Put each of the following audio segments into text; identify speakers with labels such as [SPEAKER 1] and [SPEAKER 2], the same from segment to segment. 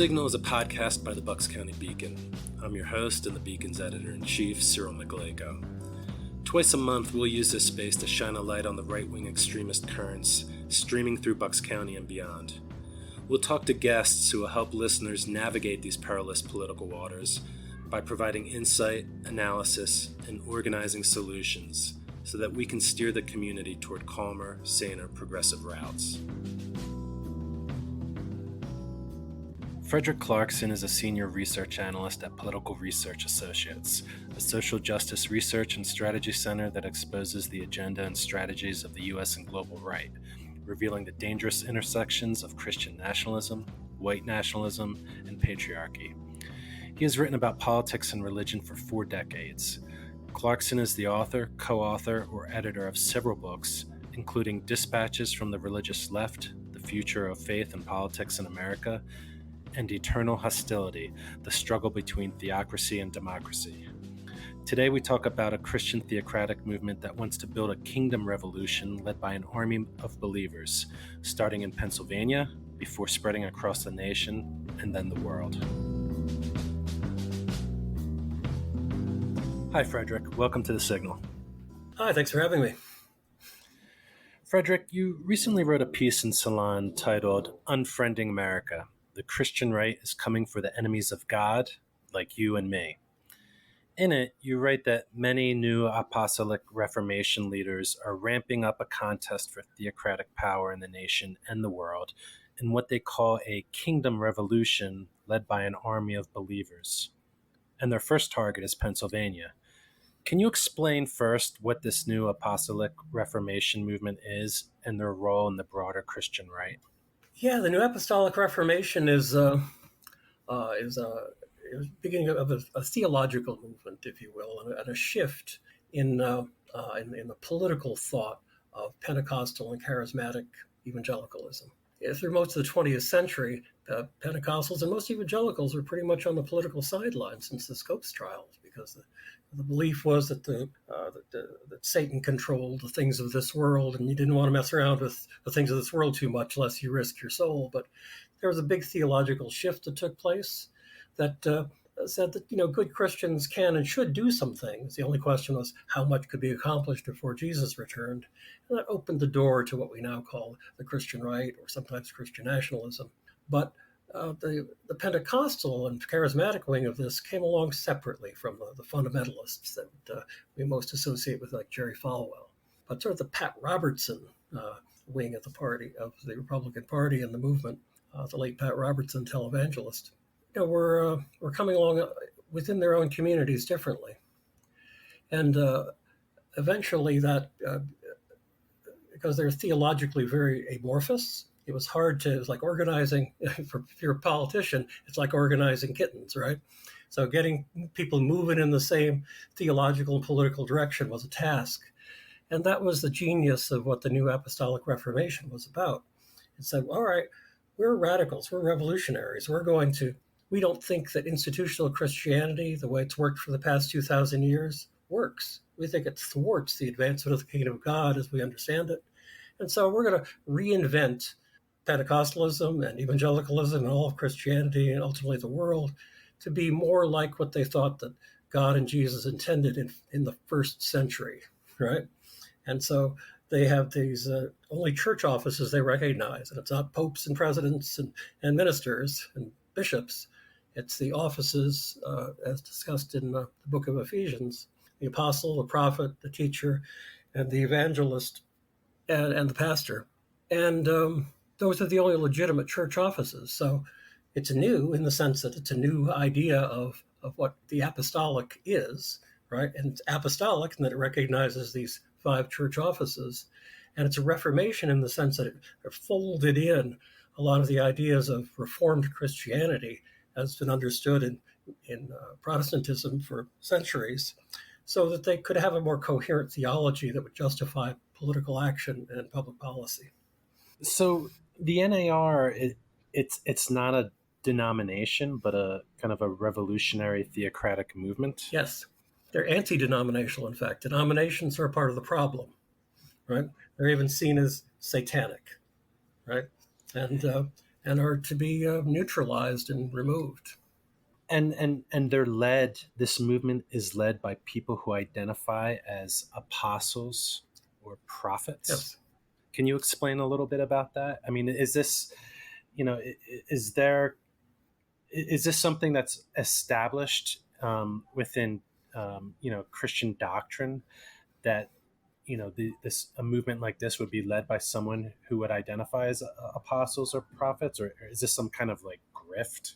[SPEAKER 1] Signal is a podcast by the Bucks County Beacon. I'm your host and the Beacon's editor-in-chief, Cyril Mychalejko. Twice a month, we'll use this space to shine a light on the right-wing extremist currents streaming through Bucks County and beyond. We'll talk to guests who will help listeners navigate these perilous political waters by providing insight, analysis, and organizing solutions so that we can steer the community toward calmer, saner, progressive routes. Frederick Clarkson is a senior research analyst at Political Research Associates, a social justice research and strategy center that exposes the agenda and strategies of the U.S. and global right, revealing the dangerous intersections of Christian nationalism, white nationalism, and patriarchy. He has written about politics and religion for 4 decades. Clarkson is the author, co-author, or editor of several books, including Dispatches from the Religious Left, The Future of Faith and Politics in America, and Eternal Hostility, the struggle between theocracy and democracy. Today we talk about a Christian theocratic movement that wants to build a kingdom revolution led by an army of believers, starting in Pennsylvania, before spreading across the nation and then the world. Hi, Frederick. Welcome to The Signal.
[SPEAKER 2] Hi, thanks for having me.
[SPEAKER 1] Frederick, you recently wrote a piece in Salon titled Unfriending America. The Christian right is coming for the enemies of God, like you and me. In it, you write that many new Apostolic Reformation leaders are ramping up a contest for theocratic power in the nation and the world in what they call a kingdom revolution led by an army of believers. And their first target is Pennsylvania. Can you explain first what this new Apostolic Reformation movement is and their role in the broader Christian right?
[SPEAKER 2] Yeah, the New Apostolic Reformation is a beginning of a theological movement, if you will, and a shift in the political thought of Pentecostal and charismatic evangelicalism. Through most of the 20th century, Pentecostals and most evangelicals were pretty much on the political sidelines since the Scopes trials, because the belief was that that Satan controlled the things of this world, and you didn't want to mess around with the things of this world too much, lest you risk your soul. But there was a big theological shift that took place that said that good Christians can and should do some things. The only question was how much could be accomplished before Jesus returned, and that opened the door to what we now call the Christian right, or sometimes Christian nationalism. But the Pentecostal and charismatic wing of this came along separately from the fundamentalists that we most associate with, like Jerry Falwell. But sort of the Pat Robertson wing of the party, of the Republican Party and the movement, the late Pat Robertson televangelist, were coming along within their own communities differently. And eventually that, because they're theologically very amorphous, it was like organizing, if you're a politician, it's like organizing kittens, right? So getting people moving in the same theological and political direction was a task. And that was the genius of what the New Apostolic Reformation was about. It said, all right, we're radicals, we're revolutionaries, we don't think that institutional Christianity, the way it's worked for the past 2,000 years, works. We think it thwarts the advancement of the kingdom of God as we understand it. And so we're going to reinvent Pentecostalism and evangelicalism and all of Christianity and ultimately the world to be more like what they thought that God and Jesus intended in the first century, right? And so they have these only church offices they recognize, and it's not popes and presidents and ministers and bishops. It's the offices, as discussed in the book of Ephesians, the apostle, the prophet, the teacher, and the evangelist, and the pastor. And those are the only legitimate church offices. So it's new in the sense that it's a new idea of what the apostolic is, right? And it's apostolic in that it recognizes these 5 church offices. And it's a reformation in the sense that it folded in a lot of the ideas of Reformed Christianity as been understood in Protestantism for centuries, so that they could have a more coherent theology that would justify political action and public policy.
[SPEAKER 1] So the NAR, it's not a denomination, but a kind of a revolutionary theocratic movement?
[SPEAKER 2] Yes. They're anti-denominational, in fact. Denominations are a part of the problem, right? They're even seen as satanic, right? And and are to be neutralized and removed.
[SPEAKER 1] And they're led. This movement is led by people who identify as apostles or prophets.
[SPEAKER 2] Yes.
[SPEAKER 1] Can you explain a little bit about that? I mean, is this, is there, is this something that's established within, Christian doctrine, that this a movement like this would be led by someone who would identify as apostles or prophets, or is this some kind of like grift?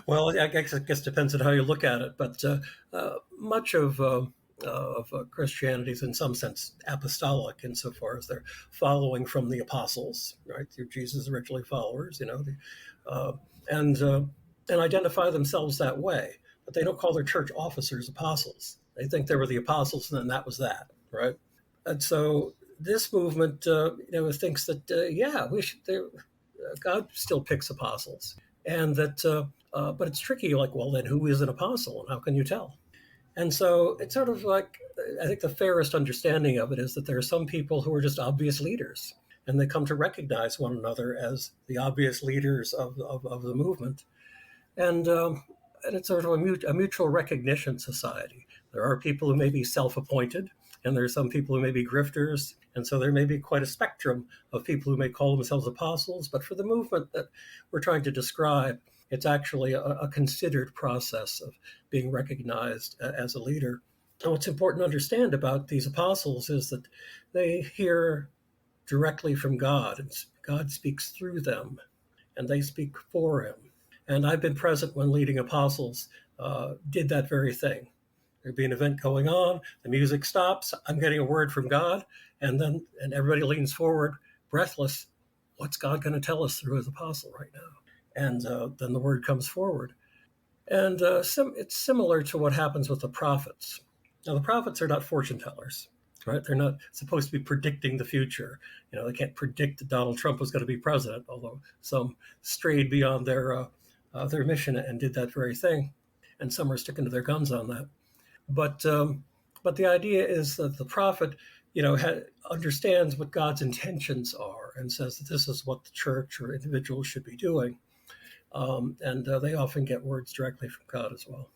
[SPEAKER 2] Well, I guess it depends on how you look at it, but much of Christianity is in some sense apostolic insofar as they're following from the apostles, right? Through Jesus' originally followers, uh, and uh, and identify themselves that way. But they don't call their church officers apostles. They think they were the apostles, and then that was that, right? And so this movement, thinks that yeah, we should. God still picks apostles, and that. But it's tricky. Like, well, then who is an apostle, and how can you tell? And so it's sort of like, I think the fairest understanding of it is that there are some people who are just obvious leaders, and they come to recognize one another as the obvious leaders of the movement. And it's sort of a mutual recognition society. There are people who may be self-appointed, and there are some people who may be grifters, and so there may be quite a spectrum of people who may call themselves apostles. But for the movement that we're trying to describe, it's actually a considered process of being recognized as a leader. And what's important to understand about these apostles is that they hear directly from God, and God speaks through them, and they speak for him. And I've been present when leading apostles did that very thing. There'd be an event going on, the music stops, I'm getting a word from God, and everybody leans forward, breathless. What's God going to tell us through his apostle right now? And then the word comes forward. And it's similar to what happens with the prophets. Now, the prophets are not fortune tellers, right? They're not supposed to be predicting the future. They can't predict that Donald Trump was going to be president, although some strayed beyond their mission and did that very thing, and some are sticking to their guns on that. But the idea is that the prophet, understands what God's intentions are and says that this is what the church or individuals should be doing. And they often get words directly from God as well.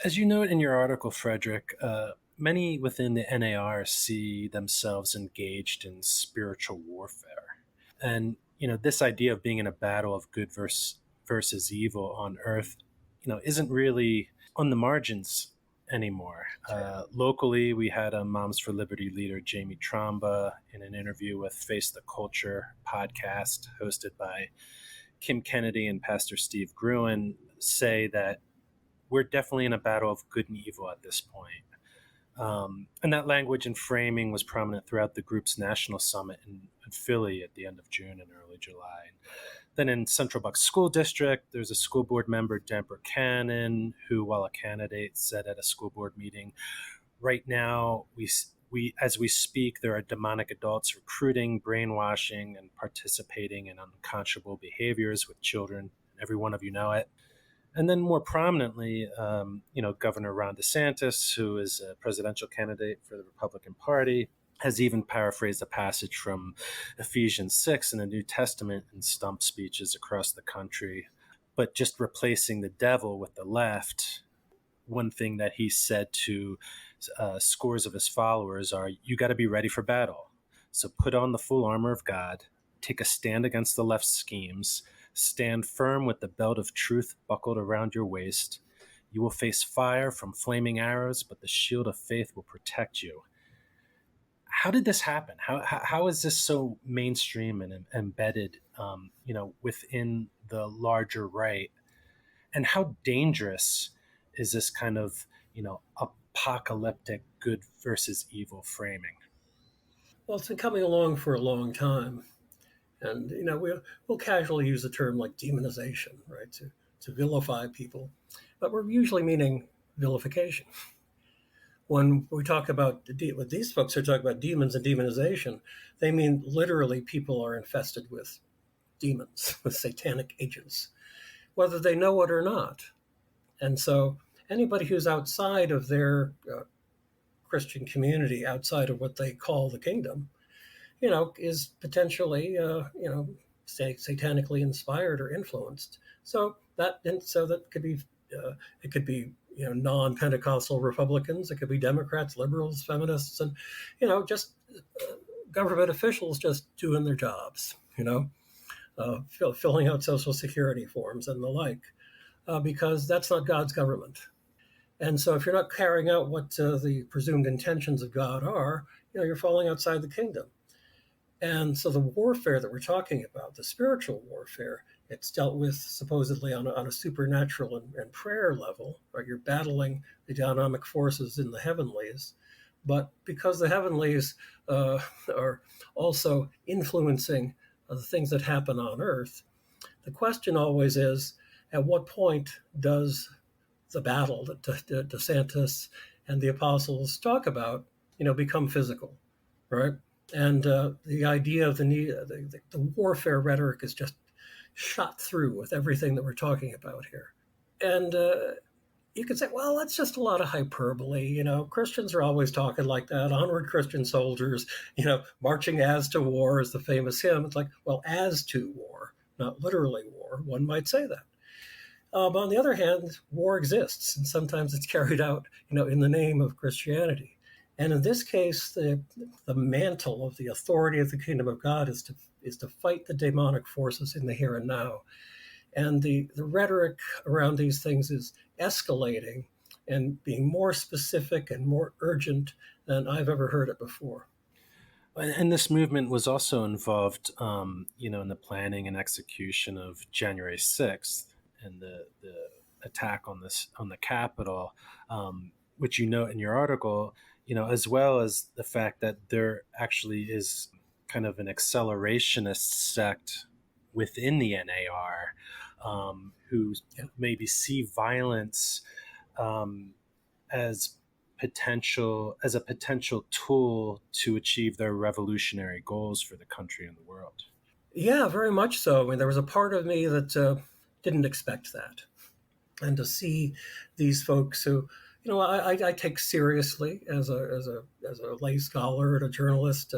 [SPEAKER 1] As you note in your article, Frederick, many within the NAR see themselves engaged in spiritual warfare. And, this idea of being in a battle of good versus evil on earth, isn't really on the margins anymore. Locally, we had a Moms for Liberty leader, Jamie Tromba, in an interview with Face the Culture podcast hosted by Kim Kennedy and Pastor Steve Gruen, say that we're definitely in a battle of good and evil at this point. And that language and framing was prominent throughout the group's national summit in Philly at the end of June and early July. Then in Central Bucks School District, there's a school board member, Deborah Cannon, who, while a candidate, said at a school board meeting, right now, we as we speak, there are demonic adults recruiting, brainwashing, and participating in unconscionable behaviors with children. Every one of you know it. And then more prominently, Governor Ron DeSantis, who is a presidential candidate for the Republican Party, has even paraphrased a passage from Ephesians 6 in the New Testament in stump speeches across the country. But just replacing the devil with the left, one thing that he said to scores of his followers are, you got to be ready for battle. So put on the full armor of God, take a stand against the left's schemes, stand firm with the belt of truth buckled around your waist. You will face fire from flaming arrows, but the shield of faith will protect you. How did this happen? How is this so mainstream and embedded, within the larger right? And how dangerous is this kind of, apocalyptic good versus evil framing?
[SPEAKER 2] Well, it's been coming along for a long time. And, we'll casually use the term like demonization, right, to vilify people. But we're usually meaning vilification. When we talk about what these folks are talking about demons and demonization, they mean literally people are infested with demons, with satanic agents, whether they know it or not. And so anybody who's outside of their Christian community, outside of what they call the kingdom, is potentially, satanically inspired or influenced. So that could be it could be non-Pentecostal Republicans, it could be Democrats, liberals, feminists, and just government officials just doing their jobs. Filling out Social Security forms and the like, because that's not God's government. And so, if you're not carrying out what the presumed intentions of God are, you're falling outside the kingdom. And so, the warfare that we're talking about, the spiritual warfare, it's dealt with supposedly on a supernatural and prayer level, right? You're battling the dynamic forces in the heavenlies. But because the heavenlies are also influencing the things that happen on earth, the question always is, at what point does the battle that DeSantis and the apostles talk about, become physical, right? And the idea of the warfare rhetoric is just shot through with everything that we're talking about here. And you could say, well, that's just a lot of hyperbole. Christians are always talking like that. Onward, Christian soldiers, marching as to war is the famous hymn. It's like, well, as to war, not literally war. One might say that. But on the other hand, war exists, and sometimes it's carried out, in the name of Christianity. And in this case, the mantle of the authority of the kingdom of God is to fight the demonic forces in the here and now. And the rhetoric around these things is escalating and being more specific and more urgent than I've ever heard it before.
[SPEAKER 1] And this movement was also involved, in the planning and execution of January 6th and the attack on the Capitol, which you note in your article, as well as the fact that there actually is kind of an accelerationist sect within the NAR, who maybe see violence as a potential tool to achieve their revolutionary goals for the country and the world.
[SPEAKER 2] Yeah, very much so. I mean, there was a part of me that didn't expect that, and to see these folks who, I take seriously as a lay scholar and a journalist,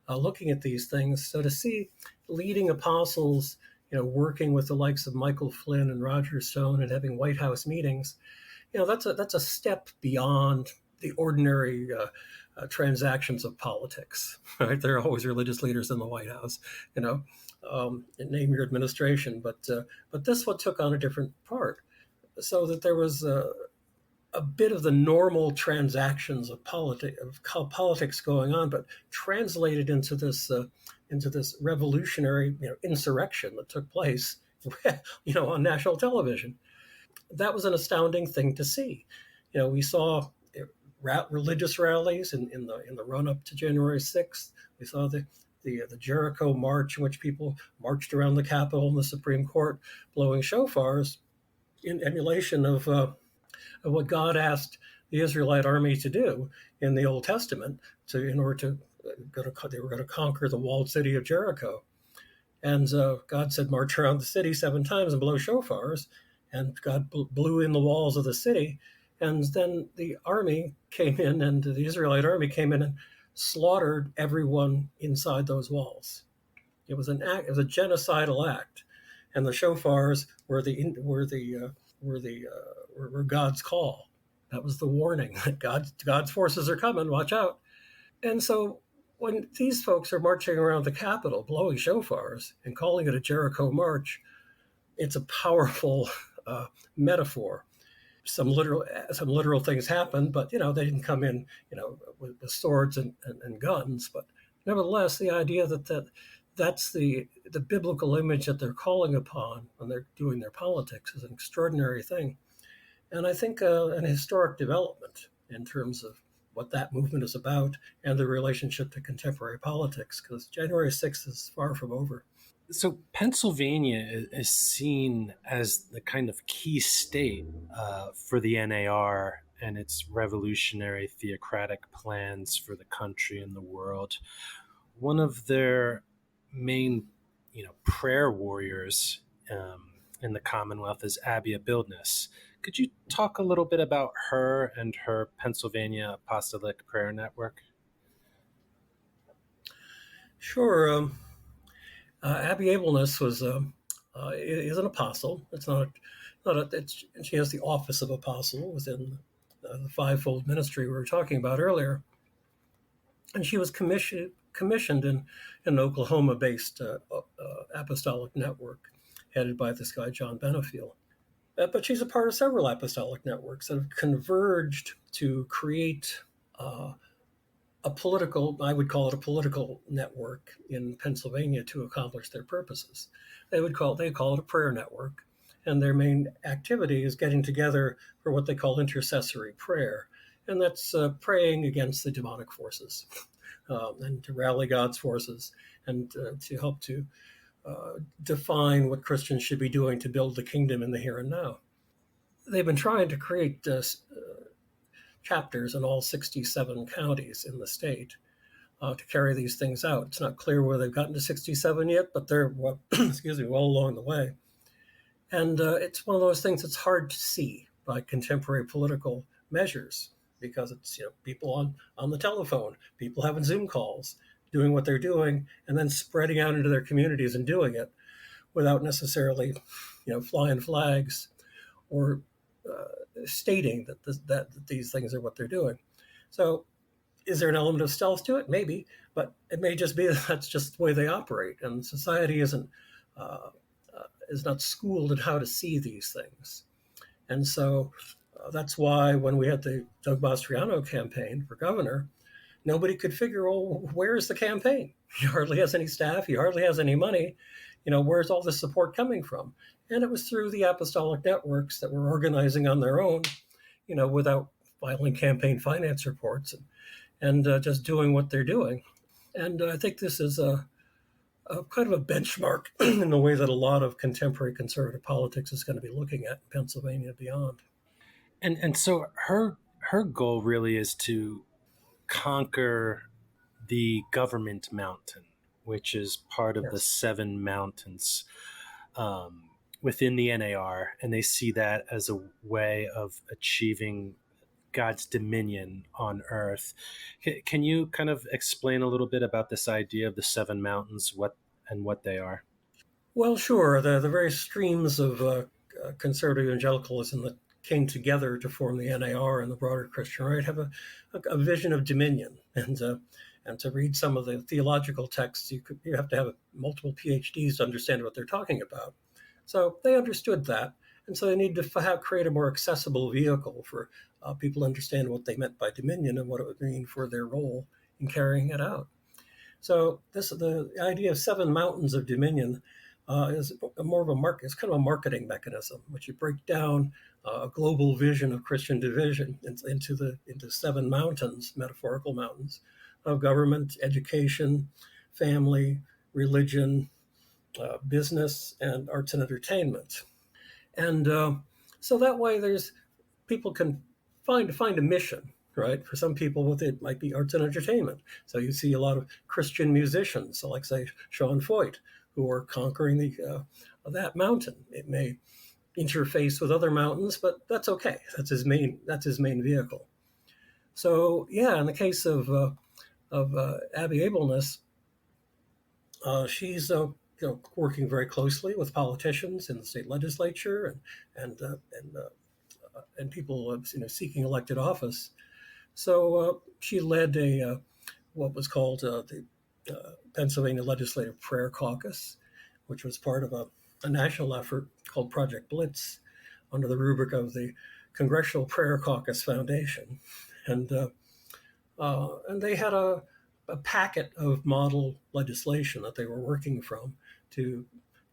[SPEAKER 2] looking at these things. So to see leading apostles, working with the likes of Michael Flynn and Roger Stone and having White House meetings, that's a step beyond the ordinary transactions of politics. Right? There are always religious leaders in the White House, name your administration, but this one took on a different part, so that there was a bit of the normal transactions of politics going on, but translated into this revolutionary insurrection that took place on national television. That was an astounding thing to see. We saw religious rallies in the run up to January 6th. We saw the Jericho March, in which people marched around the Capitol and the Supreme Court blowing shofars in emulation of what God asked the Israelite army to do in the Old Testament they were going to conquer the walled city of Jericho. And God said, march around the city 7 times and blow shofars. And God blew in the walls of the city. And then the army came in, and the Israelite army came in and slaughtered everyone inside those walls. It was an act. It was a genocidal act, and the shofars were God's call. That was the warning that God's forces are coming. Watch out. And so when these folks are marching around the Capitol, blowing shofars and calling it a Jericho March, it's a powerful metaphor. Some literal things happened, but they didn't come in with swords and guns. But nevertheless, the idea that's the biblical image that they're calling upon when they're doing their politics is an extraordinary thing, and I think an historic development in terms of what that movement is about and the relationship to contemporary politics, because January 6th is far from over.
[SPEAKER 1] So Pennsylvania is seen as the kind of key state for the NAR and its revolutionary theocratic plans for the country and the world. One of their main, prayer warriors in the Commonwealth is Abia Bildness. Could you talk a little bit about her and her Pennsylvania Apostolic Prayer Network?
[SPEAKER 2] Sure. Abby Abelness is an apostle. It's not she has the office of apostle within the fivefold ministry we were talking about earlier, and she was commissioned in an Oklahoma-based apostolic network headed by this guy John Benefiel. But she's a part of several apostolic networks that have converged to create a political, I would call it a political network in Pennsylvania to accomplish their purposes. They call it a prayer network, and their main activity is getting together for what they call intercessory prayer, and that's praying against the demonic forces and to rally God's forces and to help to define what Christians should be doing to build the kingdom in the here and now. They've been trying to create chapters in all 67 counties in the state to carry these things out. It's not clear where they've gotten to 67 yet, but they're well along the way. And it's one of those things that's hard to see by contemporary political measures because it's people on the telephone, people having Zoom calls, doing what they're doing, and then spreading out into their communities and doing it without necessarily flying flags or stating that these things are what they're doing. So is there an element of stealth to it? Maybe, but it may just be that that's just the way they operate, and society is not schooled in how to see these things. And so that's why when we had the Doug Mastriano campaign for governor, nobody could figure, where's the campaign? He hardly has any staff. He hardly has any money. Where's all this support coming from? And it was through the apostolic networks that were organizing on their own, without filing campaign finance reports and just doing what they're doing. And I think this is a kind of a benchmark in the way that a lot of contemporary conservative politics is going to be looking at in Pennsylvania and beyond.
[SPEAKER 1] And so her goal really is to conquer the government mountain, which is part of the
[SPEAKER 2] Yes.
[SPEAKER 1] 7 mountains within the NAR, and they see that as a way of achieving God's dominion on earth. Can you kind of explain a little bit about this idea of the 7 mountains, what they are?
[SPEAKER 2] Well, sure. The various streams of conservative evangelicalism that came together to form the NAR and the broader Christian right have a vision of dominion. And to read some of the theological texts, you have to have multiple PhDs to understand what they're talking about. So they understood that. And so they need to create a more accessible vehicle for people to understand what they meant by dominion and what it would mean for their role in carrying it out. So the idea of 7 mountains of dominion is more of it's kind of a marketing mechanism, which you break down a global vision of Christian division into 7 mountains, metaphorical mountains, of government, education, family, religion, business, and arts and entertainment. And so that way people can find a mission, right? For some people, it might be arts and entertainment. So you see a lot of Christian musicians, so like say Sean Foyt, who are conquering that mountain. It may interface with other mountains, but that's okay. That's his main vehicle. So yeah, in the case of Abby Abelness, she's working very closely with politicians in the state legislature and people seeking elected office. So she led what was called the Pennsylvania Legislative Prayer Caucus, which was part of a national effort called Project Blitz under the rubric of the Congressional Prayer Caucus Foundation. And they had a packet of model legislation that they were working from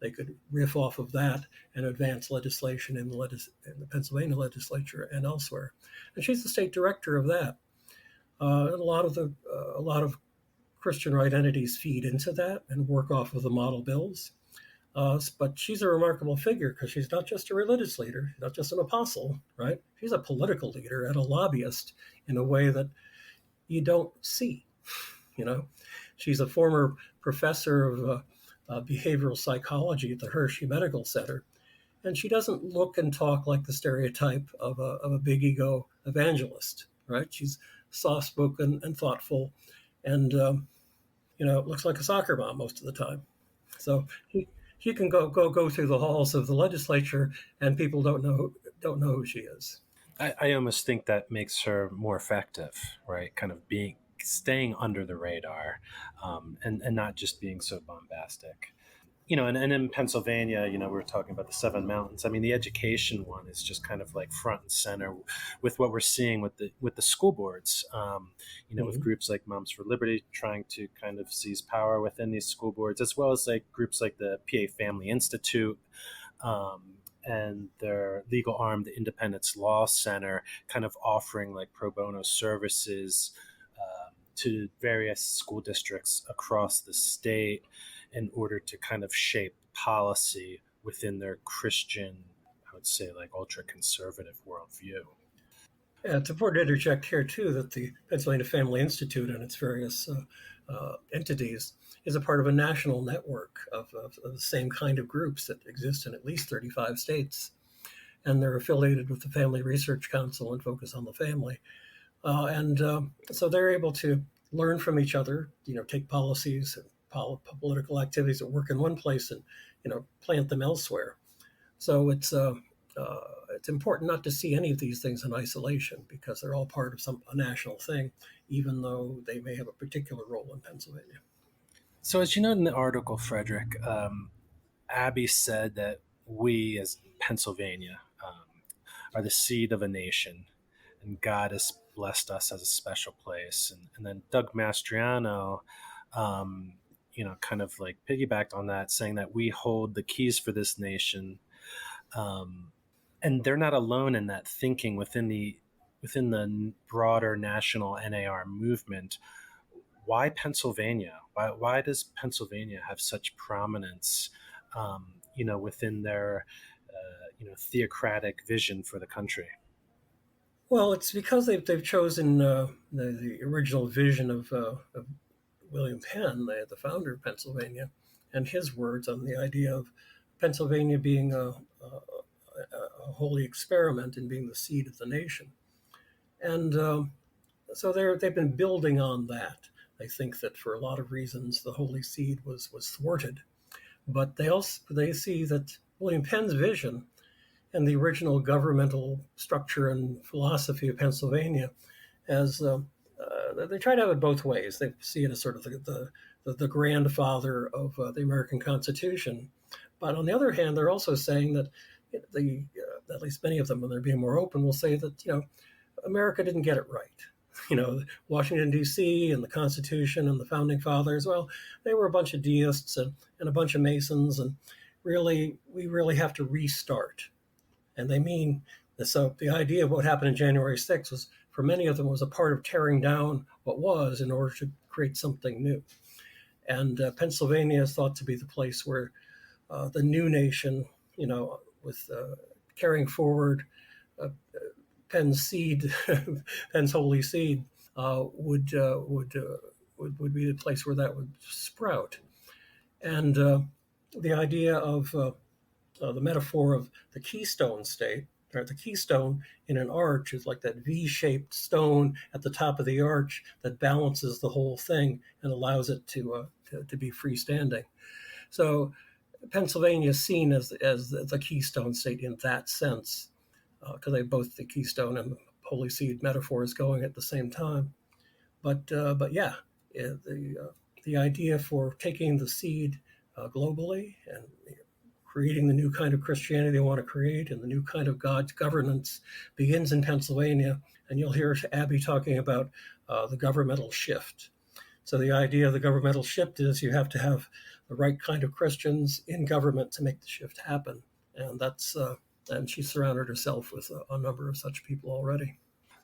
[SPEAKER 2] they could riff off of that and advance legislation in the Pennsylvania legislature and elsewhere. And she's the state director of that. And a lot of Christian right entities feed into that and work off of the model bills. But she's a remarkable figure because she's not just a religious leader, not just an apostle, right? She's a political leader and a lobbyist in a way that you don't see. She's a former professor of behavioral psychology at the Hershey Medical Center, and she doesn't look and talk like the stereotype of a big ego evangelist, right? She's soft-spoken and thoughtful, and looks like a soccer mom most of the time. So she can go through the halls of the legislature, and people don't know who she is.
[SPEAKER 1] I almost think that makes her more effective, right? Kind of being staying under the radar, and not just being so bombastic. And in Pennsylvania, we were talking about the Seven Mountains. I mean, the education one is just kind of like front and center with what we're seeing with the school boards. With
[SPEAKER 2] Mm-hmm.
[SPEAKER 1] groups like Moms for Liberty trying to kind of seize power within these school boards, as well as like groups like the PA Family Institute. And their legal arm, the Independence Law Center, kind of offering like pro bono services to various school districts across the state in order to kind of shape policy within their Christian, I would say, like ultra conservative worldview.
[SPEAKER 2] It's important to interject here, too, that the Pennsylvania Family Institute and its various entities is a part of a national network of the same kind of groups that exist in at least 35 states. And they're affiliated with the Family Research Council and focus on the family. And so they're able to learn from each other, take policies and political activities that work in one place and, plant them elsewhere. So it's important not to see any of these things in isolation because they're all part of a national thing, even though they may have a particular role in Pennsylvania.
[SPEAKER 1] So, as you know in the article, Frederick, Abby said that we, as Pennsylvania, are the seed of a nation, and God has blessed us as a special place. And then Doug Mastriano, kind of like piggybacked on that, saying that we hold the keys for this nation. Um, and they're not alone in that thinking within the broader national NAR movement. Why Pennsylvania? Why does Pennsylvania have such prominence, within their, theocratic vision for the country?
[SPEAKER 2] Well, it's because they've chosen the original vision of William Penn, the founder of Pennsylvania, and his words on the idea of Pennsylvania being a holy experiment and being the seed of the nation. And so they've been building on that. They think that for a lot of reasons the holy seed was thwarted, but they see that William Penn's vision and the original governmental structure and philosophy of Pennsylvania as they try to have it both ways. They see it as sort of the grandfather of the American Constitution, but on the other hand, they're also saying that at least many of them, when they're being more open, will say that America didn't get it right. Washington, D.C. and the Constitution and the Founding Fathers, well, they were a bunch of deists and a bunch of Masons, and we really have to restart. And they mean, so the idea of what happened in January 6th was, for many of them, was a part of tearing down what was in order to create something new. And Pennsylvania is thought to be the place where the new nation, with carrying forward Penn's seed, Penn's holy seed, would be the place where that would sprout. And the idea of the metaphor of the keystone state, or the keystone in an arch is like that V-shaped stone at the top of the arch that balances the whole thing and allows it to be freestanding. So Pennsylvania is seen as the keystone state in that sense, because they both the keystone and the holy seed metaphors going at the same time. But yeah, the idea for taking the seed globally and creating the new kind of Christianity they want to create and the new kind of God's governance begins in Pennsylvania. And you'll hear Abby talking about the governmental shift. So the idea of the governmental shift is you have to have the right kind of Christians in government to make the shift happen. And and she's surrounded herself with a number of such people already.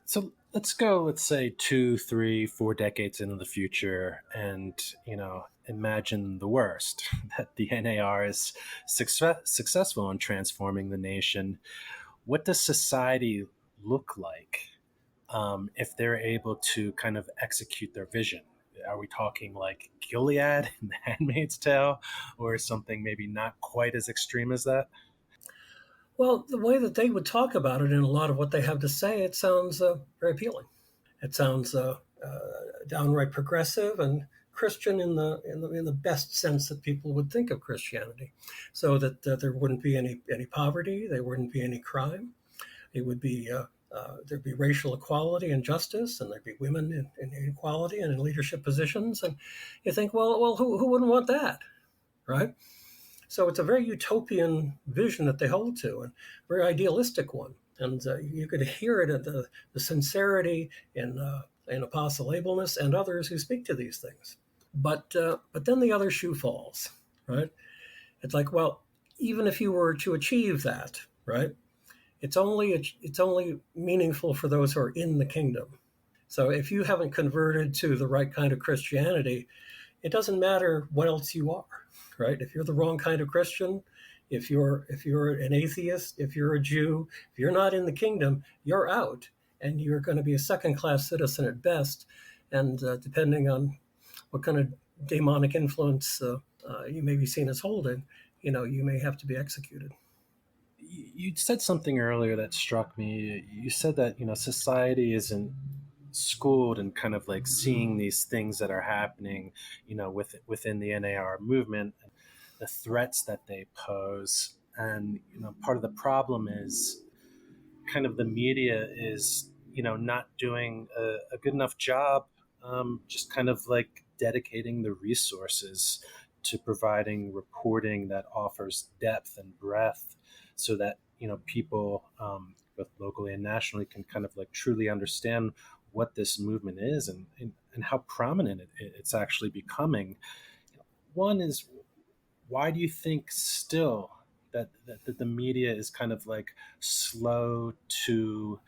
[SPEAKER 1] So let's go, let's say 2, 3, 4 decades into the future and, imagine the worst that the NAR is successful in transforming the nation. What does society look like if they're able to kind of execute their vision? Are we talking like Gilead in The Handmaid's Tale or something maybe not quite as extreme as that?
[SPEAKER 2] Well, the way that they would talk about it in a lot of what they have to say, it sounds very appealing. It sounds downright progressive and Christian in the best sense that people would think of Christianity, so that there wouldn't be any poverty, there wouldn't be any crime, it would be there'd be racial equality and justice, and there'd be women in equality and in leadership positions. And you think, well, who wouldn't want that, right? So it's a very utopian vision that they hold to, and a very idealistic one. And you could hear it at the sincerity in Apostle Abelness and others who speak to these things. But then the other shoe falls, right? It's like, well, even if you were to achieve that, right, it's only meaningful for those who are in the kingdom. So if you haven't converted to the right kind of Christianity, it doesn't matter what else you are, right? If you're the wrong kind of Christian, if you're an atheist, if you're a Jew, if you're not in the kingdom, you're out, and you're going to be a second-class citizen at best. And depending on what kind of demonic influence you may be seen as holding, you may have to be executed.
[SPEAKER 1] You said something earlier that struck me. You said that society isn't schooled in kind of like seeing these things that are happening, within the NAR movement, and the threats that they pose. And part of the problem is kind of the media is not doing a good enough job, just kind of like dedicating the resources to providing reporting that offers depth and breadth, so that people, both locally and nationally, can kind of like truly understand what this movement is, and how prominent it's actually becoming. One is, why do you think still that the media is kind of like slow to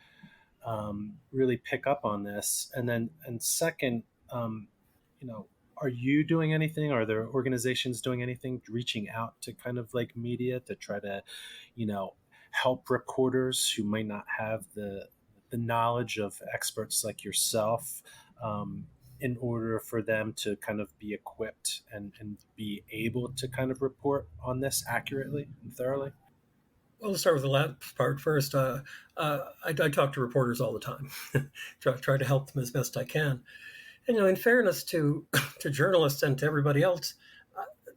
[SPEAKER 1] really pick up on this? And second, you know, are you doing anything? Are there organizations doing anything, reaching out to kind of like media to try to, help reporters who might not have the knowledge of experts like yourself, in order for them to kind of be equipped and be able to kind of report on this accurately and thoroughly?
[SPEAKER 2] Well, let's start with the last part first. I talk to reporters all the time, try to help them as best I can. And in fairness to to journalists and to everybody else,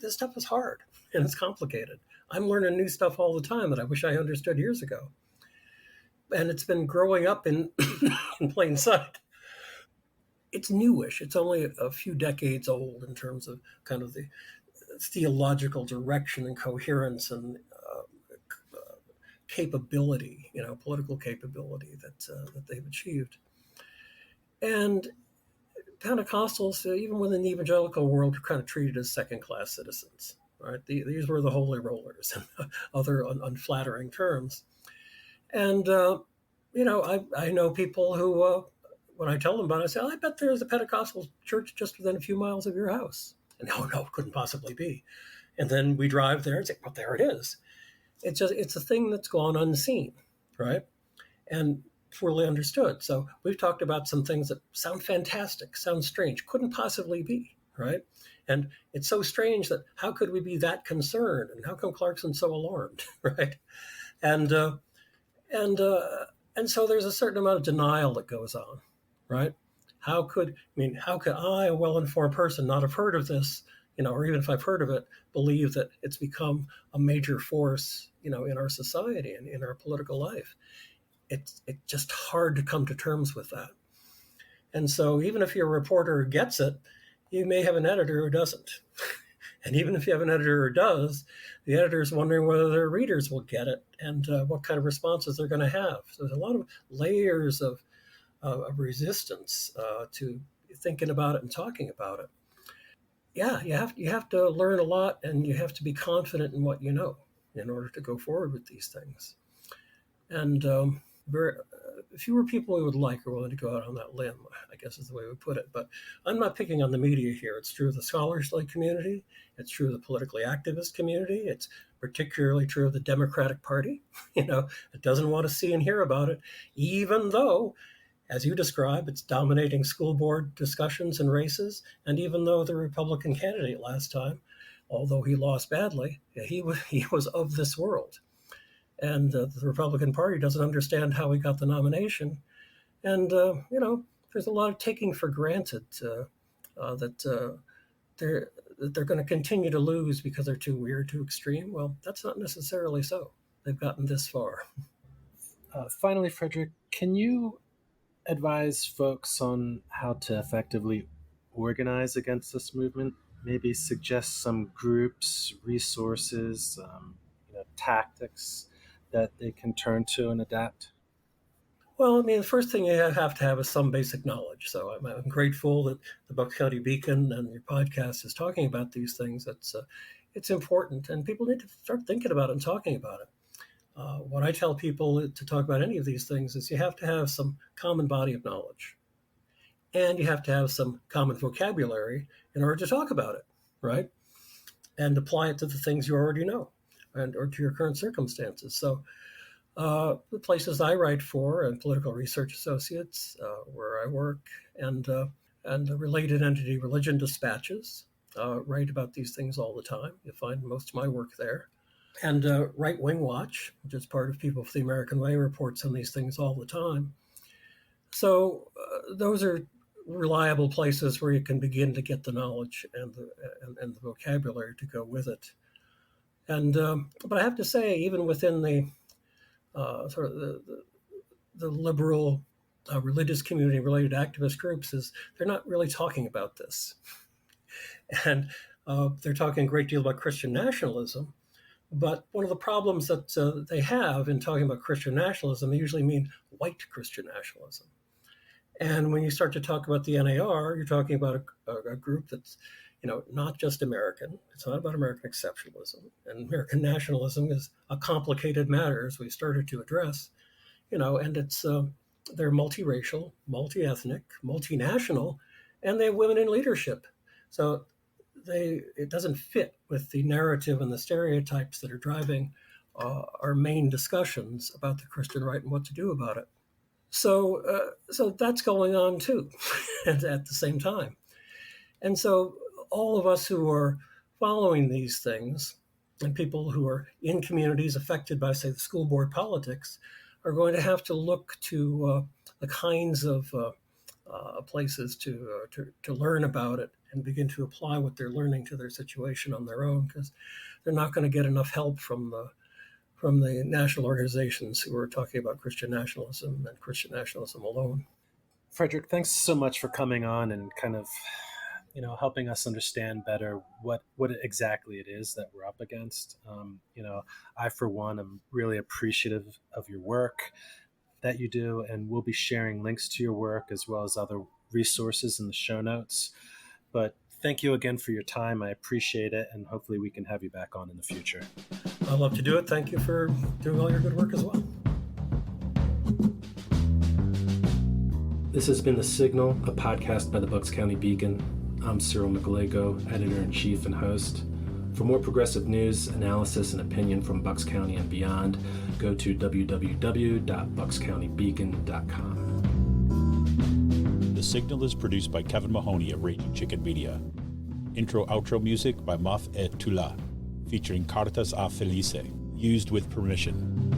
[SPEAKER 2] this stuff is hard and it's complicated. I'm learning new stuff all the time that I wish I understood years ago, and it's been growing up in in plain sight. It's newish. It's only a few decades old in terms of kind of the theological direction and coherence and capability, political capability that they've achieved. And Pentecostals, even within the evangelical world, are kind of treated as second-class citizens, right? These were the holy rollers and other unflattering terms. And I know people who, when I tell them about it, I say, I bet there's a Pentecostal church just within a few miles of your house. And no, it couldn't possibly be. And then we drive there and say, well, there it is. It's a thing that's gone unseen, right? And poorly understood. So we've talked about some things that sound fantastic, sound strange, couldn't possibly be, right? And it's so strange that how could we be that concerned? And how come Clarkson's so alarmed, right? And so there's a certain amount of denial that goes on, right? How could I, a well-informed person, not have heard of this, or even if I've heard of it, believe that it's become a major force, in our society and in our political life? It's just hard to come to terms with that. And so even if you're a reporter who gets it, you may have an editor who doesn't. And even if you have an editor who does, the editor's wondering whether their readers will get it and what kind of responses they're going to have. So there's a lot of layers of resistance to thinking about it and talking about it. Yeah, you have to learn a lot, and you have to be confident in what you know in order to go forward with these things. And fewer people we would like are willing to go out on that limb, I guess is the way we put it. But I'm not picking on the media here. It's true of the scholarly community. It's true of the politically activist community. It's particularly true of the Democratic Party. It doesn't want to see and hear about it, even though, as you describe, it's dominating school board discussions and races. And even though the Republican candidate last time, although he lost badly, he was of this world. And the Republican Party doesn't understand how he got the nomination. And, there's a lot of taking for granted that they're going to continue to lose because they're too weird, too extreme. Well, that's not necessarily so. They've gotten this far.
[SPEAKER 1] Finally, Frederick, can you advise folks on how to effectively organize against this movement? Maybe suggest some groups, resources, tactics that they can turn to and adapt?
[SPEAKER 2] Well, I mean, the first thing you have to have is some basic knowledge. So I'm grateful that the Bucks County Beacon and your podcast is talking about these things. It's important, and people need to start thinking about it and talking about it. What I tell people to talk about any of these things is you have to have some common body of knowledge, and you have to have some common vocabulary in order to talk about it, right? And apply it to the things you already know, and or to your current circumstances. So the places I write for and Political Research Associates, where I work, and the related entity Religion Dispatches, write about these things all the time. You'll find most of my work there. And Right Wing Watch, which is part of People for the American Way, reports on these things all the time. So those are reliable places where you can begin to get the knowledge and the vocabulary to go with it. And but I have to say, even within the sort of the liberal religious community related activist groups, is they're not really talking about this. And they're talking a great deal about Christian nationalism. But one of the problems that they have in talking about Christian nationalism, they usually mean white Christian nationalism. And when you start to talk about the NAR, you're talking about a group that's, not just American. It's not about American exceptionalism. And American nationalism is a complicated matter, as we started to address, and they're multiracial, multi-ethnic, multinational, and they have women in leadership. So it doesn't fit with the narrative and the stereotypes that are driving our main discussions about the Christian right and what to do about it. So that's going on too, at the same time. And so all of us who are following these things, and people who are in communities affected by, say, the school board politics, are going to have to look to the kinds of places to learn about it and begin to apply what they're learning to their situation on their own, because they're not going to get enough help from the national organizations who are talking about Christian nationalism and Christian nationalism alone.
[SPEAKER 1] Frederick, thanks so much for coming on and kind of, helping us understand better what exactly it is that we're up against. I, for one, am really appreciative of your work that you do, and we'll be sharing links to your work as well as other resources in the show notes. But thank you again for your time. I appreciate it, and hopefully we can have you back on in the future.
[SPEAKER 2] I'd love to do it. Thank you for doing all your good work as well.
[SPEAKER 1] This has been The Signal, a podcast by the Bucks County Beacon. I'm Cyril Mychalejko, editor-in-chief and host. For more progressive news, analysis, and opinion from Bucks County and beyond, go to www.buckscountybeacon.com.
[SPEAKER 3] The Signal is produced by Kevin Mahoney of Raging Chicken Media. Intro-outro music by Maf et Tula, featuring Cartas a Felice, used with permission.